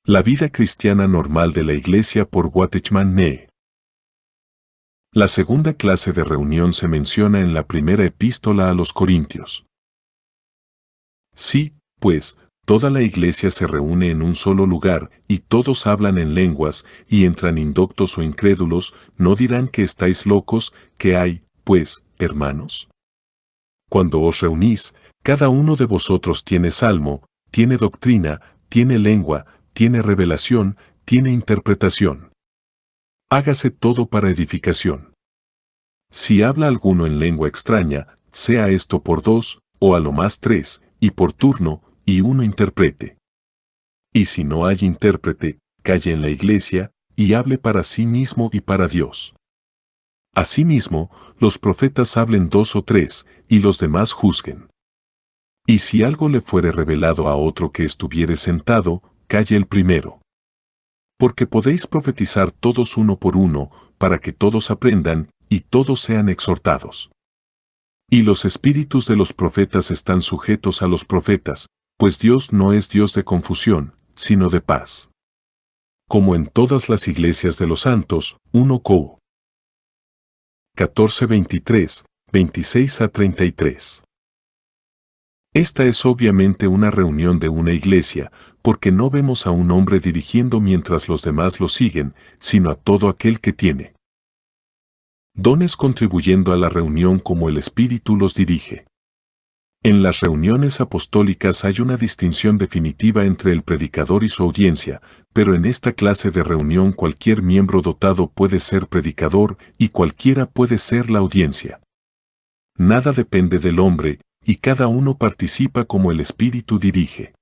La vida cristiana normal de la Iglesia por Watchman Nee. La segunda clase de reunión se menciona en la primera epístola a los Corintios. Sí, pues, toda la Iglesia se reúne en un solo lugar, y todos hablan en lenguas, y entran indoctos o incrédulos, ¿no dirán que estáis locos? ¿Qué hay, pues, hermanos? Cuando os reunís, cada uno de vosotros tiene salmo, tiene doctrina, tiene lengua, tiene revelación, tiene interpretación. Hágase todo para edificación. Si habla alguno en lengua extraña, sea esto por 2, o a lo más 3, y por turno, y uno interprete. Y si no hay intérprete, calle en la iglesia, y hable para sí mismo y para Dios. Asimismo, los profetas hablen 2 o 3, y los demás juzguen. Y si algo le fuere revelado a otro que estuviere sentado, calle el primero. Porque podéis profetizar todos uno por uno, para que todos aprendan, y todos sean exhortados. Y los espíritus de los profetas están sujetos a los profetas, pues Dios no es Dios de confusión, sino de paz. Como en todas las iglesias de los santos, 1 Cor. 14:23, 26 a 33. Esta es obviamente una reunión de una iglesia, porque no vemos a un hombre dirigiendo mientras los demás lo siguen, sino a todo aquel que tiene dones contribuyendo a la reunión como el Espíritu los dirige. En las reuniones apostólicas hay una distinción definitiva entre el predicador y su audiencia, pero en esta clase de reunión cualquier miembro dotado puede ser predicador y cualquiera puede ser la audiencia. Nada depende del hombre, y cada uno participa como el Espíritu dirige.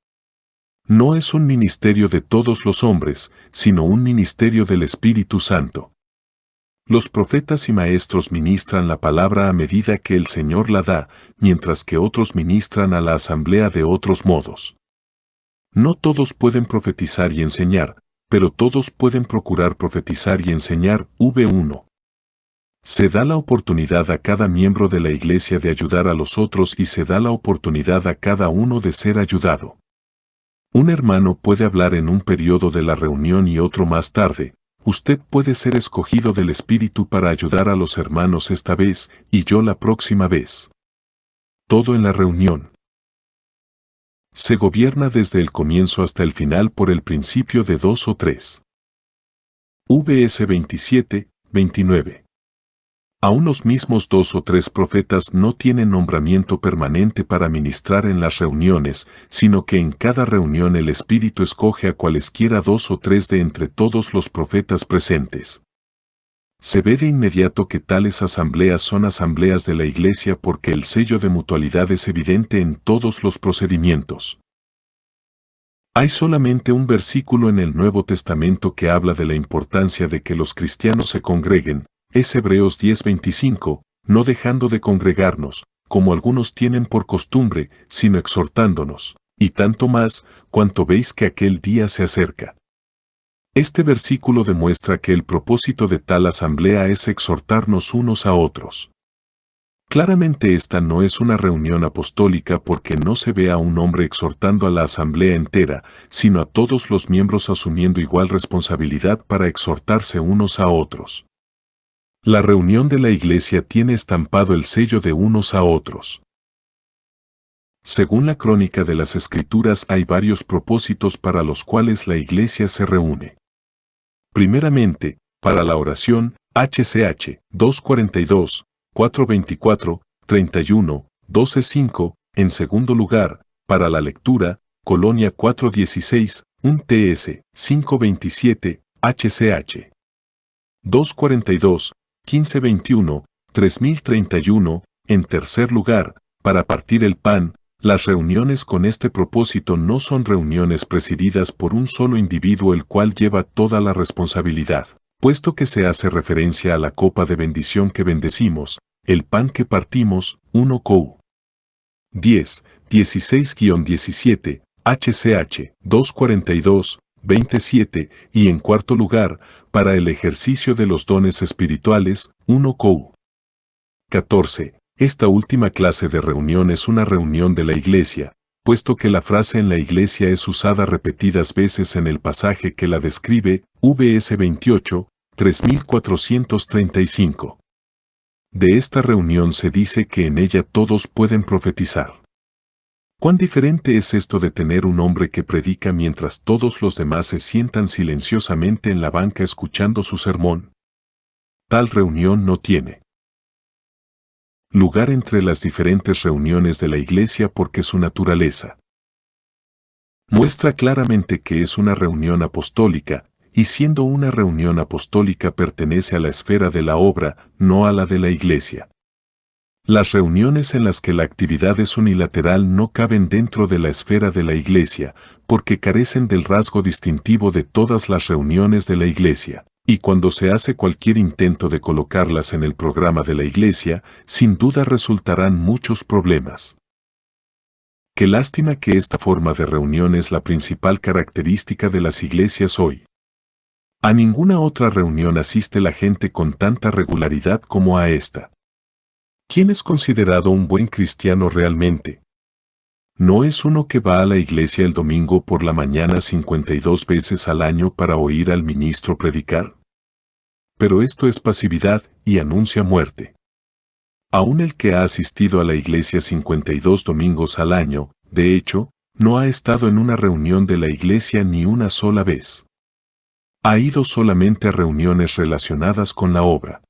No es un ministerio de todos los hombres, sino un ministerio del Espíritu Santo. Los profetas y maestros ministran la palabra a medida que el Señor la da, mientras que otros ministran a la asamblea de otros modos. No todos pueden profetizar y enseñar, pero todos pueden procurar profetizar y enseñar. V1. Se da la oportunidad a cada miembro de la iglesia de ayudar a los otros y se da la oportunidad a cada uno de ser ayudado. Un hermano puede hablar en un periodo de la reunión y otro más tarde. Usted puede ser escogido del Espíritu para ayudar a los hermanos esta vez y yo la próxima vez. Todo en la reunión. Se gobierna desde el comienzo hasta el final por el principio de 2 o 3. VS 27, 29. Aún los mismos 2 o 3 profetas no tienen nombramiento permanente para ministrar en las reuniones, sino que en cada reunión el Espíritu escoge a cualesquiera 2 o 3 de entre todos los profetas presentes. Se ve de inmediato que tales asambleas son asambleas de la Iglesia porque el sello de mutualidad es evidente en todos los procedimientos. Hay solamente un versículo en el Nuevo Testamento que habla de la importancia de que los cristianos se congreguen. Es Hebreos 10:25, no dejando de congregarnos, como algunos tienen por costumbre, sino exhortándonos, y tanto más, cuanto veis que aquel día se acerca. Este versículo demuestra que el propósito de tal asamblea es exhortarnos unos a otros. Claramente esta no es una reunión apostólica porque no se ve a un hombre exhortando a la asamblea entera, sino a todos los miembros asumiendo igual responsabilidad para exhortarse unos a otros. La reunión de la iglesia tiene estampado el sello de unos a otros. Según la crónica de las Escrituras hay varios propósitos para los cuales la iglesia se reúne. Primeramente, para la oración, HCH, 2:42, 4:24, 31, 12:5, en segundo lugar, para la lectura, Colonia 4:16, 1 TS, 5:27, HCH. 2:42, 15:21, 3031, en tercer lugar, para partir el pan, las reuniones con este propósito no son reuniones presididas por un solo individuo el cual lleva toda la responsabilidad, puesto que se hace referencia a la copa de bendición que bendecimos, el pan que partimos, 1 Cor. 10, 16-17, HCH, 2:42, 27, y en cuarto lugar, para el ejercicio de los dones espirituales, 1 Cor. 14. Esta última clase de reunión es una reunión de la iglesia, puesto que la frase en la iglesia es usada repetidas veces en el pasaje que la describe, VS 28, 3435. De esta reunión se dice que en ella todos pueden profetizar. ¿Cuán diferente es esto de tener un hombre que predica mientras todos los demás se sientan silenciosamente en la banca escuchando su sermón? Tal reunión no tiene lugar entre las diferentes reuniones de la iglesia porque su naturaleza muestra claramente que es una reunión apostólica, y siendo una reunión apostólica pertenece a la esfera de la obra, no a la de la iglesia. Las reuniones en las que la actividad es unilateral no caben dentro de la esfera de la iglesia, porque carecen del rasgo distintivo de todas las reuniones de la iglesia, y cuando se hace cualquier intento de colocarlas en el programa de la iglesia, sin duda resultarán muchos problemas. Qué lástima que esta forma de reunión es la principal característica de las iglesias hoy. A ninguna otra reunión asiste la gente con tanta regularidad como a esta. ¿Quién es considerado un buen cristiano realmente? ¿No es uno que va a la iglesia el domingo por la mañana 52 veces al año para oír al ministro predicar? Pero esto es pasividad y anuncia muerte. Aún el que ha asistido a la iglesia 52 domingos al año, de hecho, no ha estado en una reunión de la iglesia ni una sola vez. Ha ido solamente a reuniones relacionadas con la obra.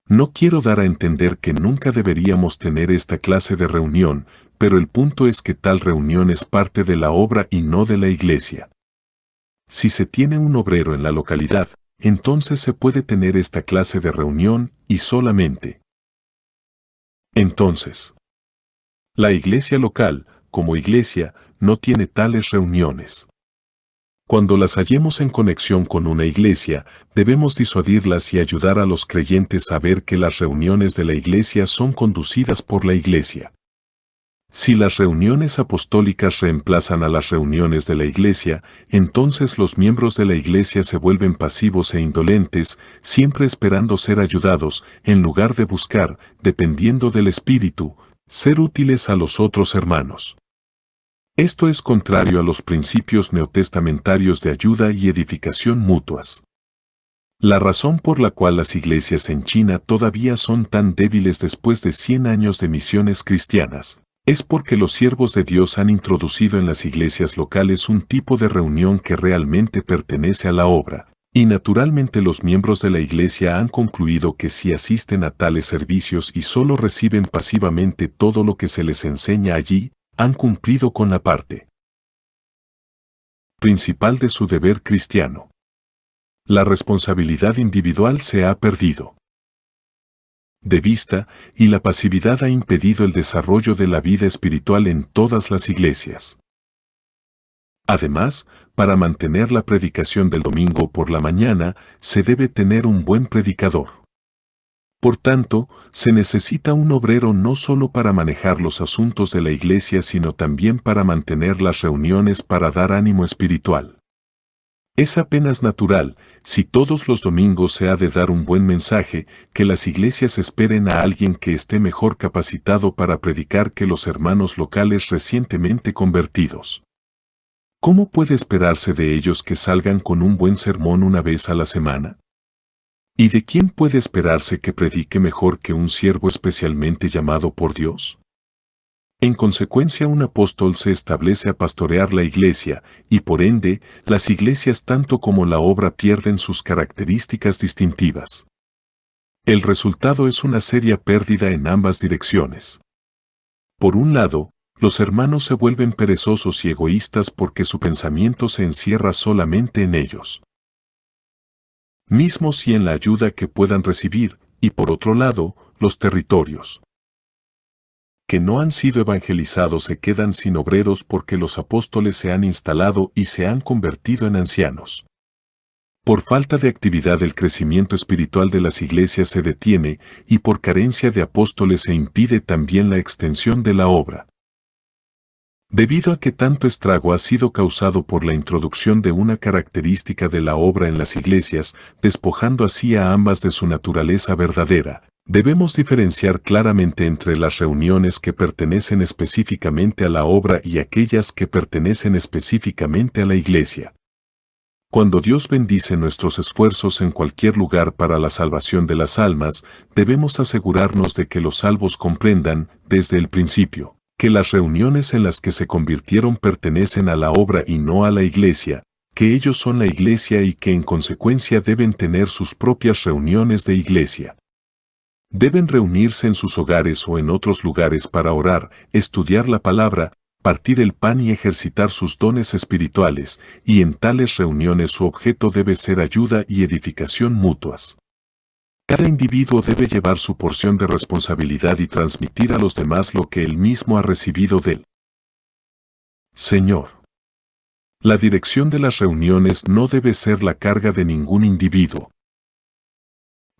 No quiero dar a entender que nunca deberíamos tener esta clase de reunión, pero el punto es que tal reunión es parte de la obra y no de la iglesia. Si se tiene un obrero en la localidad, entonces se puede tener esta clase de reunión y solamente. Entonces, la iglesia local, como iglesia, no tiene tales reuniones. Cuando las hallemos en conexión con una iglesia, debemos disuadirlas y ayudar a los creyentes a ver que las reuniones de la iglesia son conducidas por la iglesia. Si las reuniones apostólicas reemplazan a las reuniones de la iglesia, entonces los miembros de la iglesia se vuelven pasivos e indolentes, siempre esperando ser ayudados, en lugar de buscar, dependiendo del Espíritu, ser útiles a los otros hermanos. Esto es contrario a los principios neotestamentarios de ayuda y edificación mutuas. La razón por la cual las iglesias en China todavía son tan débiles después de 100 años de misiones cristianas, es porque los siervos de Dios han introducido en las iglesias locales un tipo de reunión que realmente pertenece a la obra, y naturalmente los miembros de la iglesia han concluido que si asisten a tales servicios y solo reciben pasivamente todo lo que se les enseña allí, han cumplido con la parte principal de su deber cristiano. La responsabilidad individual se ha perdido de vista y la pasividad ha impedido el desarrollo de la vida espiritual en todas las iglesias. Además, para mantener la predicación del domingo por la mañana, se debe tener un buen predicador. Por tanto, se necesita un obrero no solo para manejar los asuntos de la iglesia, sino también para mantener las reuniones para dar ánimo espiritual. Es apenas natural, si todos los domingos se ha de dar un buen mensaje, que las iglesias esperen a alguien que esté mejor capacitado para predicar que los hermanos locales recientemente convertidos. ¿Cómo puede esperarse de ellos que salgan con un buen sermón una vez a la semana? ¿Y de quién puede esperarse que predique mejor que un siervo especialmente llamado por Dios? En consecuencia, un apóstol se establece a pastorear la iglesia, y por ende, las iglesias tanto como la obra pierden sus características distintivas. El resultado es una seria pérdida en ambas direcciones. Por un lado, los hermanos se vuelven perezosos y egoístas porque su pensamiento se encierra solamente en ellos mismos y en la ayuda que puedan recibir, y por otro lado, los territorios que no han sido evangelizados se quedan sin obreros porque los apóstoles se han instalado y se han convertido en ancianos. Por falta de actividad el crecimiento espiritual de las iglesias se detiene y por carencia de apóstoles se impide también la extensión de la obra. Debido a que tanto estrago ha sido causado por la introducción de una característica de la obra en las iglesias, despojando así a ambas de su naturaleza verdadera, Debemos diferenciar claramente entre las reuniones que pertenecen específicamente a la obra y aquellas que pertenecen específicamente a la iglesia. Cuando Dios bendice nuestros esfuerzos en cualquier lugar para la salvación de las almas, debemos asegurarnos de que los salvos comprendan, desde el principio, que las reuniones en las que se convirtieron pertenecen a la obra y no a la iglesia, que ellos son la iglesia y que en consecuencia deben tener sus propias reuniones de iglesia. Deben reunirse en sus hogares o en otros lugares para orar, estudiar la palabra, partir el pan y ejercitar sus dones espirituales, y en tales reuniones su objeto debe ser ayuda y edificación mutuas. Cada individuo debe llevar su porción de responsabilidad y transmitir a los demás lo que él mismo ha recibido del Señor. La dirección de las reuniones no debe ser la carga de ningún individuo,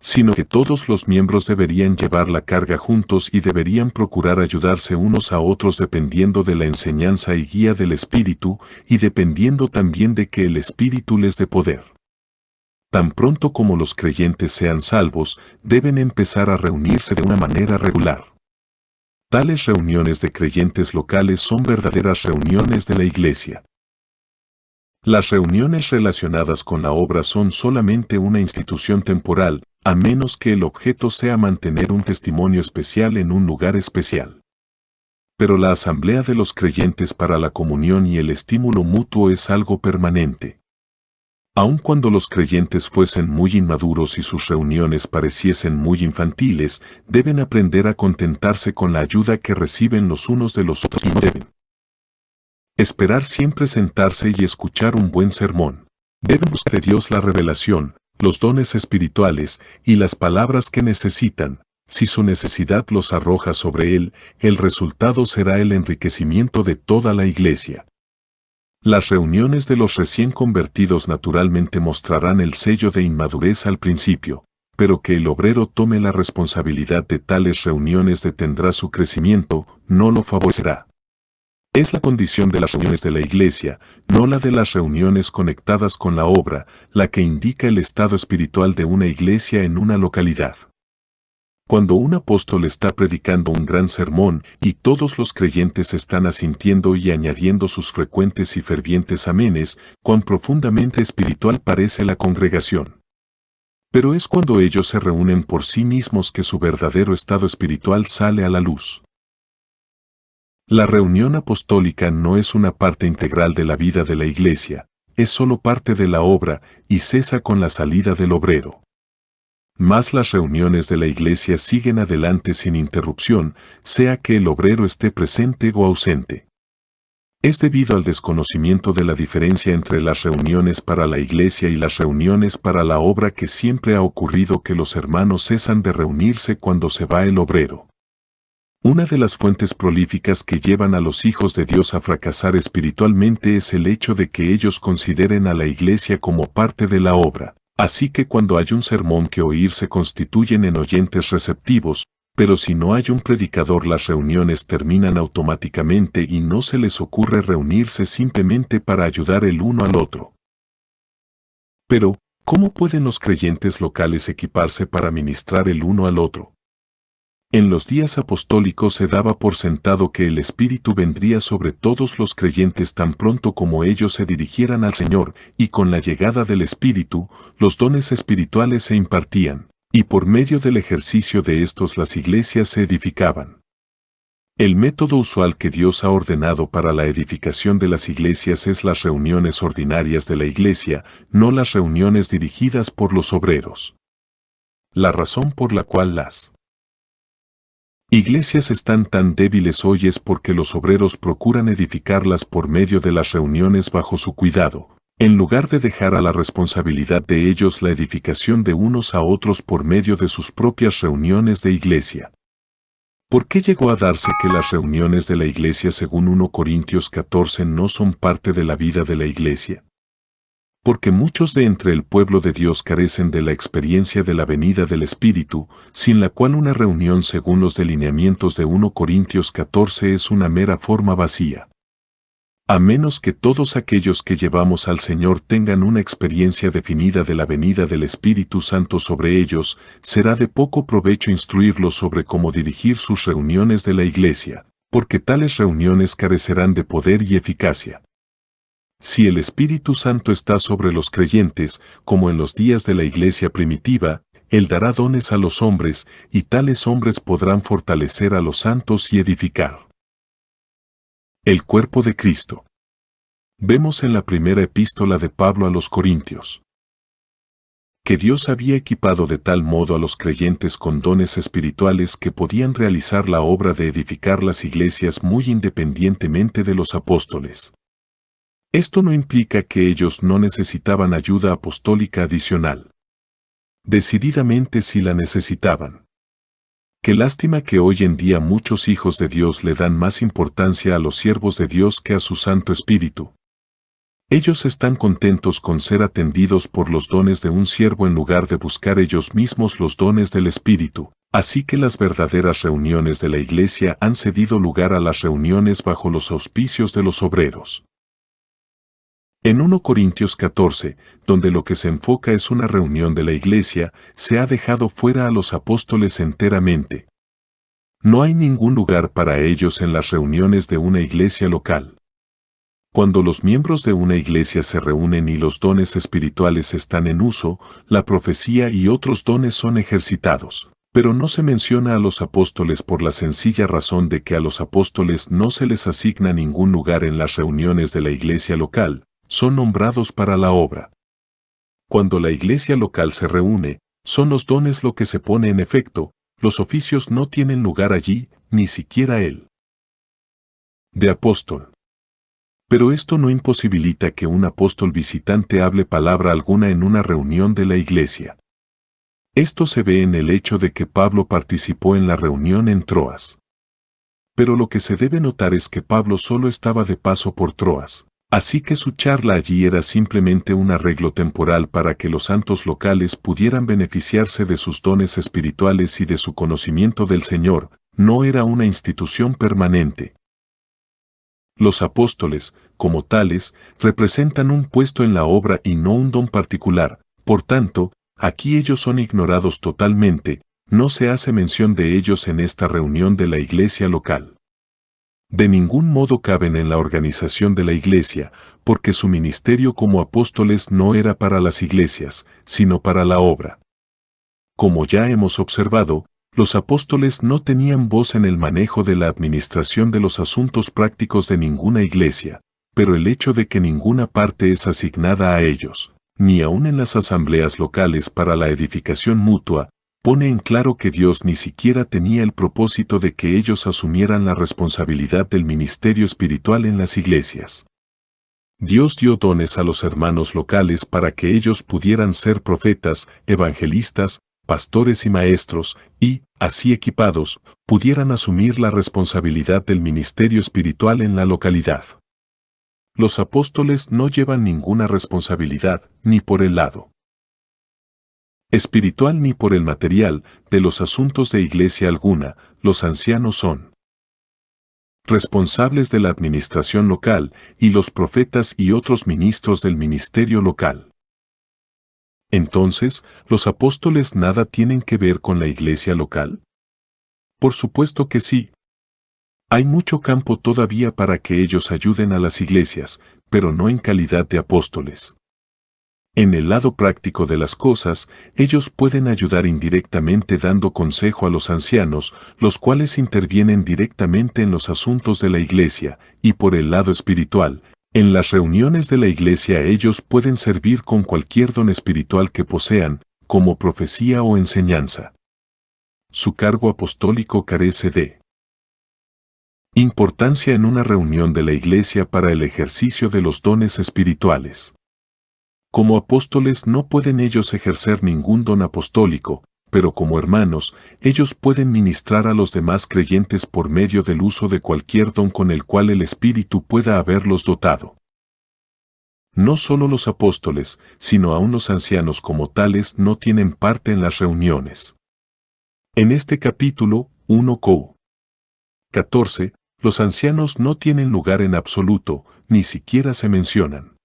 sino que todos los miembros deberían llevar la carga juntos y deberían procurar ayudarse unos a otros dependiendo de la enseñanza y guía del Espíritu y dependiendo también de que el Espíritu les dé poder. Tan pronto como los creyentes sean salvos, deben empezar a reunirse de una manera regular. Tales reuniones de creyentes locales son verdaderas reuniones de la iglesia. Las reuniones relacionadas con la obra son solamente una institución temporal, a menos que el objeto sea mantener un testimonio especial en un lugar especial. Pero la asamblea de los creyentes para la comunión y el estímulo mutuo es algo permanente. Aun cuando los creyentes fuesen muy inmaduros y sus reuniones pareciesen muy infantiles, deben aprender a contentarse con la ayuda que reciben los unos de los otros y no deben esperar siempre sentarse y escuchar un buen sermón. Deben buscar de Dios la revelación, los dones espirituales y las palabras que necesitan. Si su necesidad los arroja sobre él, el resultado será el enriquecimiento de toda la iglesia. Las reuniones de los recién convertidos naturalmente mostrarán el sello de inmadurez al principio, pero que el obrero tome la responsabilidad de tales reuniones detendrá su crecimiento, no lo favorecerá. Es la condición de las reuniones de la iglesia, no la de las reuniones conectadas con la obra, la que indica el estado espiritual de una iglesia en una localidad. Cuando un apóstol está predicando un gran sermón y todos los creyentes están asintiendo y añadiendo sus frecuentes y fervientes amenes, cuán profundamente espiritual parece la congregación. Pero es cuando ellos se reúnen por sí mismos que su verdadero estado espiritual sale a la luz. La reunión apostólica no es una parte integral de la vida de la iglesia, es solo parte de la obra y cesa con la salida del obrero. Mas las reuniones de la iglesia siguen adelante sin interrupción, sea que el obrero esté presente o ausente. Es debido al desconocimiento de la diferencia entre las reuniones para la iglesia y las reuniones para la obra que siempre ha ocurrido que los hermanos cesan de reunirse cuando se va el obrero. Una de las fuentes prolíficas que llevan a los hijos de Dios a fracasar espiritualmente es el hecho de que ellos consideren a la iglesia como parte de la obra. Así que cuando hay un sermón que oír se constituyen en oyentes receptivos, pero si no hay un predicador las reuniones terminan automáticamente y no se les ocurre reunirse simplemente para ayudar el uno al otro. Pero, ¿cómo pueden los creyentes locales equiparse para ministrar el uno al otro? En los días apostólicos se daba por sentado que el Espíritu vendría sobre todos los creyentes tan pronto como ellos se dirigieran al Señor, y con la llegada del Espíritu, los dones espirituales se impartían, y por medio del ejercicio de estos las iglesias se edificaban. El método usual que Dios ha ordenado para la edificación de las iglesias es las reuniones ordinarias de la iglesia, no las reuniones dirigidas por los obreros. La razón por la cual las iglesias están tan débiles hoy es porque los obreros procuran edificarlas por medio de las reuniones bajo su cuidado, en lugar de dejar a la responsabilidad de ellos la edificación de unos a otros por medio de sus propias reuniones de iglesia. ¿Por qué llegó a darse que las reuniones de la iglesia según 1 Corintios 14 no son parte de la vida de la iglesia? Porque muchos de entre el pueblo de Dios carecen de la experiencia de la venida del Espíritu, sin la cual una reunión según los delineamientos de 1 Corintios 14 es una mera forma vacía. A menos que todos aquellos que llevamos al Señor tengan una experiencia definida de la venida del Espíritu Santo sobre ellos, será de poco provecho instruirlos sobre cómo dirigir sus reuniones de la iglesia, porque tales reuniones carecerán de poder y eficacia. Si el Espíritu Santo está sobre los creyentes, como en los días de la iglesia primitiva, Él dará dones a los hombres, y tales hombres podrán fortalecer a los santos y edificar. El cuerpo de Cristo. Vemos en la primera epístola de Pablo a los Corintios que Dios había equipado de tal modo a los creyentes con dones espirituales que podían realizar la obra de edificar las iglesias muy independientemente de los apóstoles. Esto no implica que ellos no necesitaban ayuda apostólica adicional. Decididamente sí la necesitaban. Qué lástima que hoy en día muchos hijos de Dios le dan más importancia a los siervos de Dios que a su Santo Espíritu. Ellos están contentos con ser atendidos por los dones de un siervo en lugar de buscar ellos mismos los dones del Espíritu, así que las verdaderas reuniones de la iglesia han cedido lugar a las reuniones bajo los auspicios de los obreros. En 1 Corintios 14, donde lo que se enfoca es una reunión de la iglesia, se ha dejado fuera a los apóstoles enteramente. No hay ningún lugar para ellos en las reuniones de una iglesia local. Cuando los miembros de una iglesia se reúnen y los dones espirituales están en uso, la profecía y otros dones son ejercitados. Pero no se menciona a los apóstoles por la sencilla razón de que a los apóstoles no se les asigna ningún lugar en las reuniones de la iglesia local, son nombrados para la obra. Cuando la iglesia local se reúne, son los dones lo que se pone en efecto, los oficios no tienen lugar allí, ni siquiera él. De apóstol. Pero esto no imposibilita que un apóstol visitante hable palabra alguna en una reunión de la iglesia. Esto se ve en el hecho de que Pablo participó en la reunión en Troas. Pero lo que se debe notar es que Pablo solo estaba de paso por Troas, así que su charla allí era simplemente un arreglo temporal para que los santos locales pudieran beneficiarse de sus dones espirituales y de su conocimiento del Señor, no era una institución permanente. Los apóstoles, como tales, representan un puesto en la obra y no un don particular, por tanto, aquí ellos son ignorados totalmente, no se hace mención de ellos en esta reunión de la iglesia local. De ningún modo caben en la organización de la iglesia, porque su ministerio como apóstoles no era para las iglesias, sino para la obra. Como ya hemos observado, los apóstoles no tenían voz en el manejo de la administración de los asuntos prácticos de ninguna iglesia, pero el hecho de que ninguna parte es asignada a ellos, ni aun en las asambleas locales para la edificación mutua, pone en claro que Dios ni siquiera tenía el propósito de que ellos asumieran la responsabilidad del ministerio espiritual en las iglesias. Dios dio dones a los hermanos locales para que ellos pudieran ser profetas, evangelistas, pastores y maestros, y, así equipados, pudieran asumir la responsabilidad del ministerio espiritual en la localidad. Los apóstoles no llevan ninguna responsabilidad, ni por el lado espiritual ni por el material, de los asuntos de iglesia alguna. Los ancianos son responsables de la administración local, y los profetas y otros ministros del ministerio local. Entonces, ¿los apóstoles nada tienen que ver con la iglesia local? Por supuesto que sí. Hay mucho campo todavía para que ellos ayuden a las iglesias, pero no en calidad de apóstoles. En el lado práctico de las cosas, ellos pueden ayudar indirectamente dando consejo a los ancianos, los cuales intervienen directamente en los asuntos de la iglesia, y por el lado espiritual, en las reuniones de la iglesia ellos pueden servir con cualquier don espiritual que posean, como profecía o enseñanza. Su cargo apostólico carece de importancia en una reunión de la iglesia para el ejercicio de los dones espirituales. Como apóstoles no pueden ellos ejercer ningún don apostólico, pero como hermanos, ellos pueden ministrar a los demás creyentes por medio del uso de cualquier don con el cual el Espíritu pueda haberlos dotado. No solo los apóstoles, sino aun los ancianos como tales no tienen parte en las reuniones. En este capítulo, 1 Co. 14, los ancianos no tienen lugar en absoluto, ni siquiera se mencionan.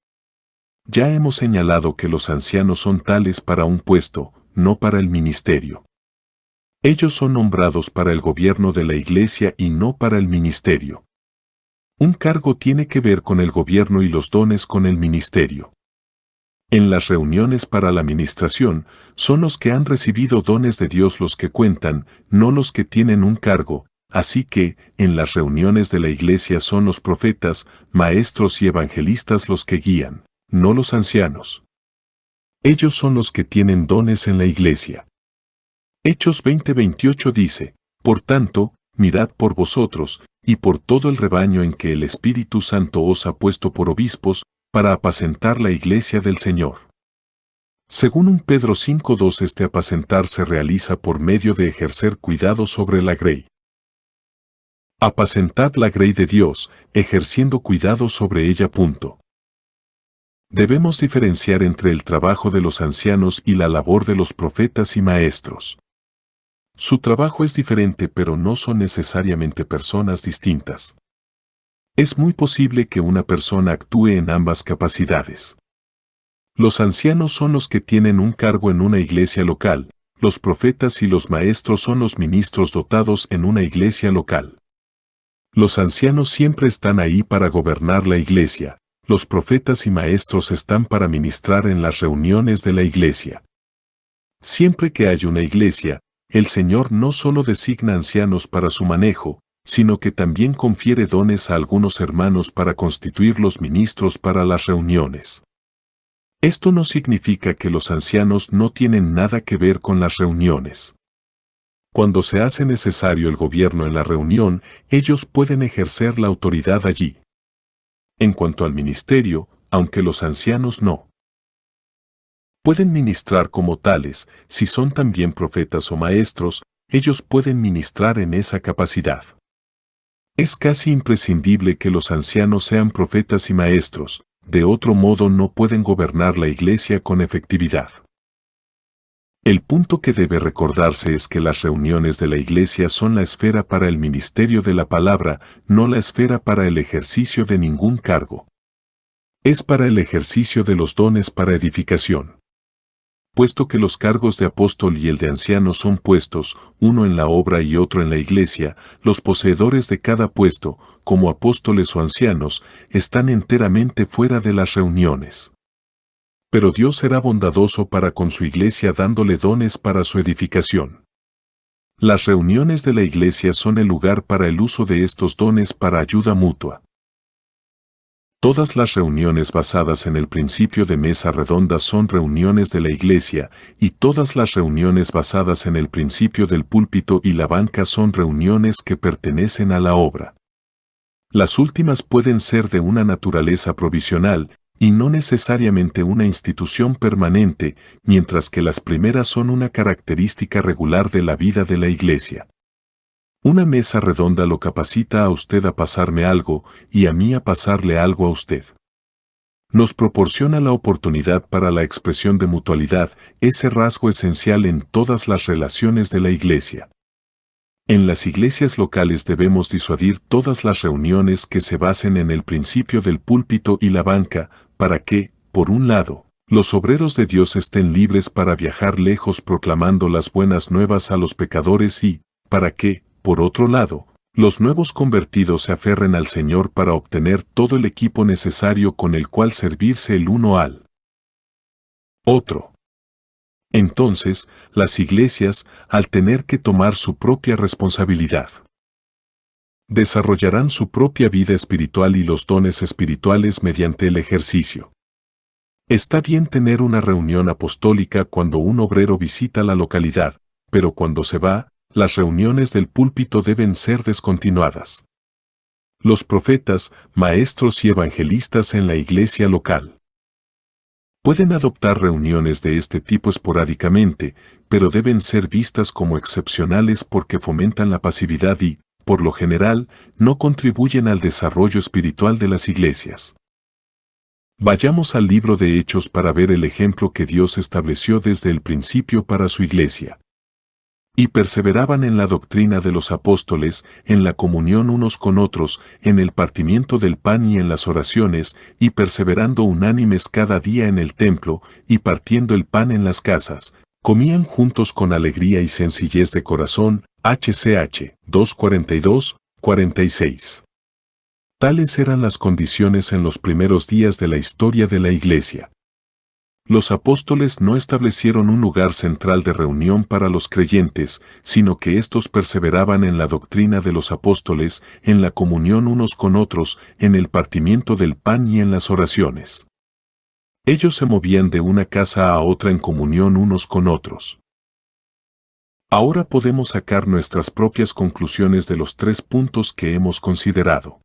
Ya hemos señalado que los ancianos son tales para un puesto, no para el ministerio. Ellos son nombrados para el gobierno de la iglesia y no para el ministerio. Un cargo tiene que ver con el gobierno y los dones con el ministerio. En las reuniones para la ministración, son los que han recibido dones de Dios los que cuentan, no los que tienen un cargo, así que, en las reuniones de la iglesia son los profetas, maestros y evangelistas los que guían, no los ancianos. Ellos son los que tienen dones en la iglesia. Hechos 20:28 dice, por tanto, mirad por vosotros, y por todo el rebaño en que el Espíritu Santo os ha puesto por obispos, para apacentar la iglesia del Señor. Según 1 Pedro 5:2, este apacentar se realiza por medio de ejercer cuidado sobre la grey. Apacentad la grey de Dios, ejerciendo cuidado sobre ella. Debemos diferenciar entre el trabajo de los ancianos y la labor de los profetas y maestros. Su trabajo es diferente, pero no son necesariamente personas distintas. Es muy posible que una persona actúe en ambas capacidades. Los ancianos son los que tienen un cargo en una iglesia local, los profetas y los maestros son los ministros dotados en una iglesia local. Los ancianos siempre están ahí para gobernar la iglesia, los profetas y maestros están para ministrar en las reuniones de la iglesia. Siempre que hay una iglesia, el Señor no solo designa ancianos para su manejo, sino que también confiere dones a algunos hermanos para constituir los ministros para las reuniones. Esto no significa que los ancianos no tienen nada que ver con las reuniones. Cuando se hace necesario el gobierno en la reunión, ellos pueden ejercer la autoridad allí. En cuanto al ministerio, aunque los ancianos no pueden ministrar como tales, si son también profetas o maestros, ellos pueden ministrar en esa capacidad. Es casi imprescindible que los ancianos sean profetas y maestros, de otro modo no pueden gobernar la iglesia con efectividad. El punto que debe recordarse es que las reuniones de la iglesia son la esfera para el ministerio de la palabra, no la esfera para el ejercicio de ningún cargo. Es para el ejercicio de los dones para edificación. Puesto que los cargos de apóstol y el de anciano son puestos, uno en la obra y otro en la iglesia, los poseedores de cada puesto, como apóstoles o ancianos, están enteramente fuera de las reuniones. Pero Dios será bondadoso para con su iglesia dándole dones para su edificación. Las reuniones de la iglesia son el lugar para el uso de estos dones para ayuda mutua. Todas las reuniones basadas en el principio de mesa redonda son reuniones de la iglesia, y todas las reuniones basadas en el principio del púlpito y la banca son reuniones que pertenecen a la obra. Las últimas pueden ser de una naturaleza provisional, y no necesariamente una institución permanente, mientras que las primeras son una característica regular de la vida de la iglesia. Una mesa redonda lo capacita a usted a pasarme algo y a mí a pasarle algo a usted. Nos proporciona la oportunidad para la expresión de mutualidad, ese rasgo esencial en todas las relaciones de la iglesia. En las iglesias locales debemos disuadir todas las reuniones que se basen en el principio del púlpito y la banca, para que, por un lado, los obreros de Dios estén libres para viajar lejos proclamando las buenas nuevas a los pecadores y, para que, por otro lado, los nuevos convertidos se aferren al Señor para obtener todo el equipo necesario con el cual servirse el uno al otro. Entonces, las iglesias, al tener que tomar su propia responsabilidad, desarrollarán su propia vida espiritual y los dones espirituales mediante el ejercicio. Está bien tener una reunión apostólica cuando un obrero visita la localidad, pero cuando se va, las reuniones del púlpito deben ser descontinuadas. Los profetas, maestros y evangelistas en la iglesia local pueden adoptar reuniones de este tipo esporádicamente, pero deben ser vistas como excepcionales porque fomentan la pasividad y, por lo general, no contribuyen al desarrollo espiritual de las iglesias. Vayamos al libro de Hechos para ver el ejemplo que Dios estableció desde el principio para su iglesia. Y perseveraban en la doctrina de los apóstoles, en la comunión unos con otros, en el partimiento del pan y en las oraciones, y perseverando unánimes cada día en el templo, y partiendo el pan en las casas, comían juntos con alegría y sencillez de corazón. HCH 2:42-46. Tales eran las condiciones en los primeros días de la historia de la Iglesia. Los apóstoles no establecieron un lugar central de reunión para los creyentes, sino que éstos perseveraban en la doctrina de los apóstoles, en la comunión unos con otros, en el partimiento del pan y en las oraciones. Ellos se movían de una casa a otra en comunión unos con otros. Ahora podemos sacar nuestras propias conclusiones de los 3 puntos que hemos considerado.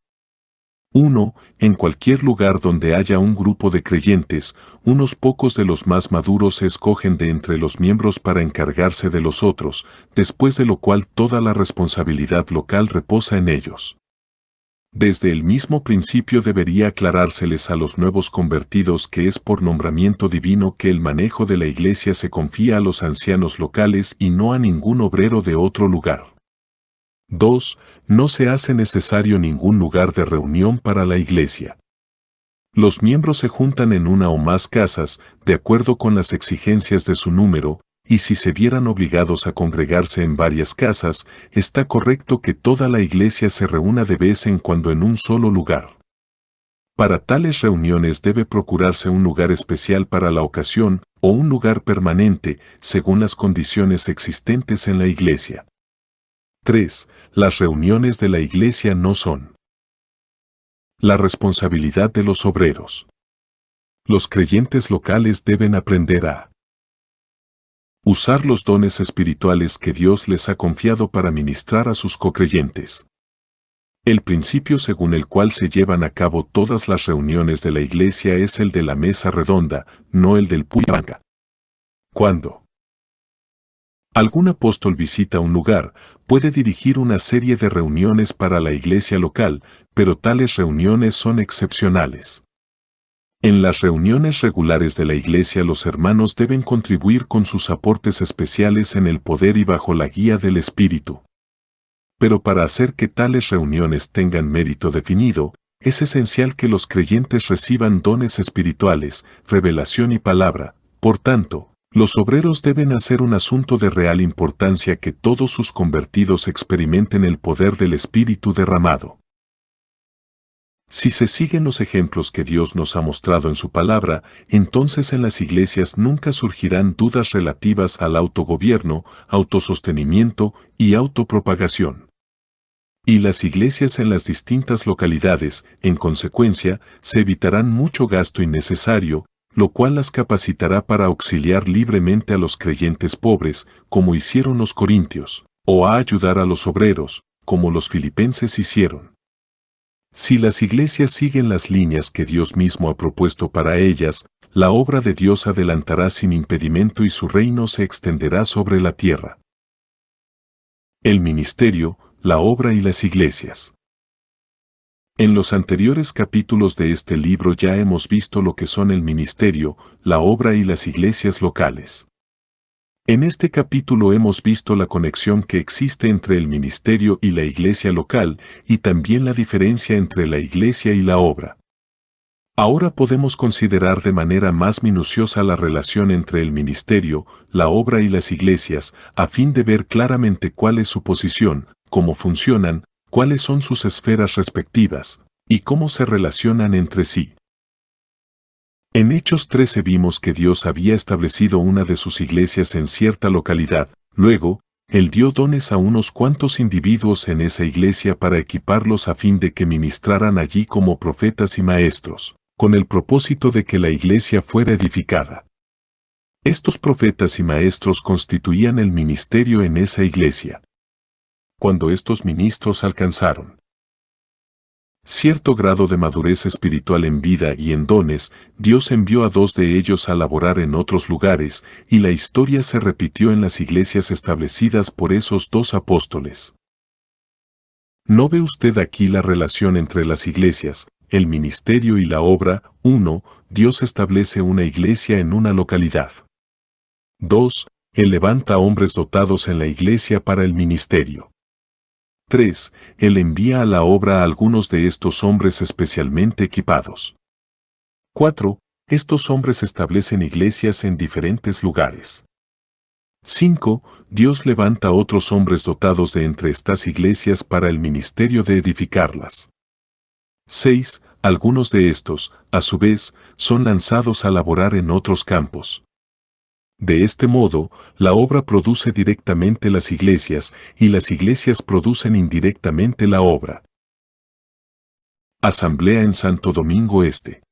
1. En cualquier lugar donde haya un grupo de creyentes, unos pocos de los más maduros se escogen de entre los miembros para encargarse de los otros, después de lo cual toda la responsabilidad local reposa en ellos. Desde el mismo principio debería aclarárseles a los nuevos convertidos que es por nombramiento divino que el manejo de la iglesia se confía a los ancianos locales y no a ningún obrero de otro lugar. 2. No se hace necesario ningún lugar de reunión para la iglesia. Los miembros se juntan en una o más casas, de acuerdo con las exigencias de su número, y si se vieran obligados a congregarse en varias casas, está correcto que toda la iglesia se reúna de vez en cuando en un solo lugar. Para tales reuniones debe procurarse un lugar especial para la ocasión, o un lugar permanente, según las condiciones existentes en la iglesia. 3. Las reuniones de la iglesia no son la responsabilidad de los obreros. Los creyentes locales deben aprender a usar los dones espirituales que Dios les ha confiado para ministrar a sus cocreyentes. El principio según el cual se llevan a cabo todas las reuniones de la iglesia es el de la mesa redonda, no el del puya banca. Cuando algún apóstol visita un lugar, puede dirigir una serie de reuniones para la iglesia local, pero tales reuniones son excepcionales. En las reuniones regulares de la iglesia los hermanos deben contribuir con sus aportes especiales en el poder y bajo la guía del Espíritu. Pero para hacer que tales reuniones tengan mérito definido, es esencial que los creyentes reciban dones espirituales, revelación y palabra. Por tanto, los obreros deben hacer un asunto de real importancia que todos sus convertidos experimenten el poder del Espíritu derramado. Si se siguen los ejemplos que Dios nos ha mostrado en su palabra, entonces en las iglesias nunca surgirán dudas relativas al autogobierno, autosostenimiento y autopropagación. Y las iglesias en las distintas localidades, en consecuencia, se evitarán mucho gasto innecesario, lo cual las capacitará para auxiliar libremente a los creyentes pobres, como hicieron los corintios, o a ayudar a los obreros, como los filipenses hicieron. Si las iglesias siguen las líneas que Dios mismo ha propuesto para ellas, la obra de Dios adelantará sin impedimento y su reino se extenderá sobre la tierra. El ministerio, la obra y las iglesias. En los anteriores capítulos de este libro ya hemos visto lo que son el ministerio, la obra y las iglesias locales. En este capítulo hemos visto la conexión que existe entre el ministerio y la iglesia local, y también la diferencia entre la iglesia y la obra. Ahora podemos considerar de manera más minuciosa la relación entre el ministerio, la obra y las iglesias, a fin de ver claramente cuál es su posición, cómo funcionan, cuáles son sus esferas respectivas, y cómo se relacionan entre sí. En Hechos 13 vimos que Dios había establecido una de sus iglesias en cierta localidad, luego, Él dio dones a unos cuantos individuos en esa iglesia para equiparlos a fin de que ministraran allí como profetas y maestros, con el propósito de que la iglesia fuera edificada. Estos profetas y maestros constituían el ministerio en esa iglesia. Cuando estos ministros alcanzaron cierto grado de madurez espiritual en vida y en dones, Dios envió a 2 de ellos a laborar en otros lugares, y la historia se repitió en las iglesias establecidas por esos 2 apóstoles. ¿No ve usted aquí la relación entre las iglesias, el ministerio y la obra? 1. Dios establece una iglesia en una localidad. 2. Él levanta hombres dotados en la iglesia para el ministerio. 3. Él envía a la obra a algunos de estos hombres especialmente equipados. 4. Estos hombres establecen iglesias en diferentes lugares. 5. Dios levanta otros hombres dotados de entre estas iglesias para el ministerio de edificarlas. 6. Algunos de estos, a su vez, son lanzados a laborar en otros campos. De este modo, la obra produce directamente las iglesias y las iglesias producen indirectamente la obra. Asamblea en Santo Domingo Este.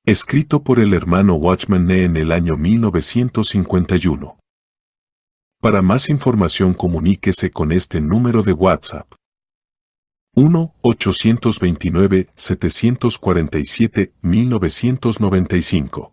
Escrito por el hermano Watchman Nee en el año 1951. Para más información comuníquese con este número de WhatsApp. 1-829-747-1995.